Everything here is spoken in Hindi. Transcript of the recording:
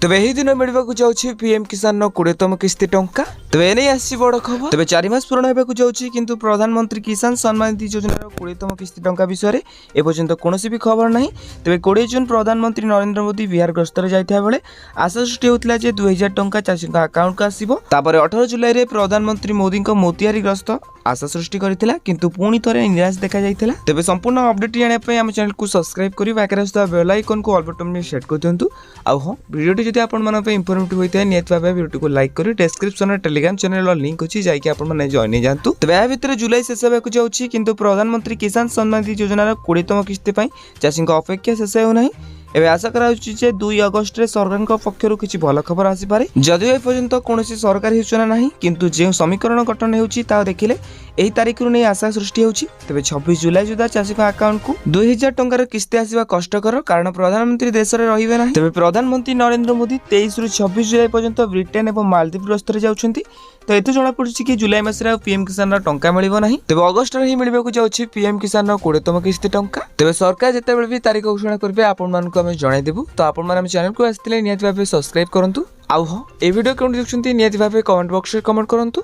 तेबे एही दिन मिलवाक जाउछि पीएम किसान 20तम किस्ती टंका। तेबे एने आसी बड़ खबर। तेबे 4 मास पूर्ण हेबाक जाउछि किंतु प्रधानमंत्री किसान सम्मान निधि योजनार 20तम किस्ती टंका विषय ए पर्यंत कोनोसी भी खबर नाही। तेबे 20 जून प्रधानमंत्री नरेंद्र मोदी बिहार गस्तरे जाइथा बेले आशा सृष्टि होतला जे 2000 टंका चाषी अकाउंट को आसीबो। तापर 18 जुलाई रे प्रधानमंत्री मोदी को मोतिहारी ग्रस्त आशा सृष्टि करथिला किंतु पुणी थरे निराश देखा जाइथिला। तेबे संपूर्ण अपडेट जानिया पय हम चैनल को सब्सक्राइब करी बाकरे आस्था बेल आइकन को ऑल बटन में सेट कर दियंतु। आ हो वीडियो जदि आपण मन पे इंफॉर्मेटिव होइते नियत भाबे वीडियो को लाइक करी डिस्क्रिप्शन रे टेलीग्राम चैनल लिंक अछि जाइके आपण मन जॉइन जानतु। तबे आ भितर जुलाई शेष हेबाक जाउछि किंतु प्रधानमंत्री किसान सम्मान निधि योजनार 20तम किस्ती पय चाषी अपेक्षा शेष हो नाही। एबे आशा कराउछि जे 2 अगस्त रे सरकार पक्षरु किछि भल खबर आसी पारे। जदिও ए पर्यंत कोनोसी सरकारी सूचना नाही किंतु जे समीकरण गठन हेउछि ता देखिले एही तारिख रु नै आशा सृष्टि हेउछि। तबे 26 जुलाई सुधा चाषी अकाउंट को 2000 टंकार किस्ती आसीबा कष्टकर कारण प्रधानमंत्री देश रे रहिबे नाही। तबे प्रधानमंत्री नरेंद्र मोदी 23 रु 26 जुलाई पर्यंत ब्रिटेन एवं मालदीव गस्तरे जाउछन्ती। तो एते जणा पड़छि कि जुलाई मास रे पीएम किसान रा टंका मिलिबो नाही। तबे अगस्त रे ही मिलिबाकू जाउछि पीएम किसान रा 20तम किस्ती टंका। तबे सरकार जेते बेले भी तारिख घोषणा करबे आपण मानकु हम जणाइ देबु। तो आपण माने हम चैनल को आस्थिले नियत भाबे सब्सक्राइब करंतु। आउ हो ए वीडियो कोन देखछन्ती नियत भाबे कमेंट बॉक्स रे कमेंट करंतु।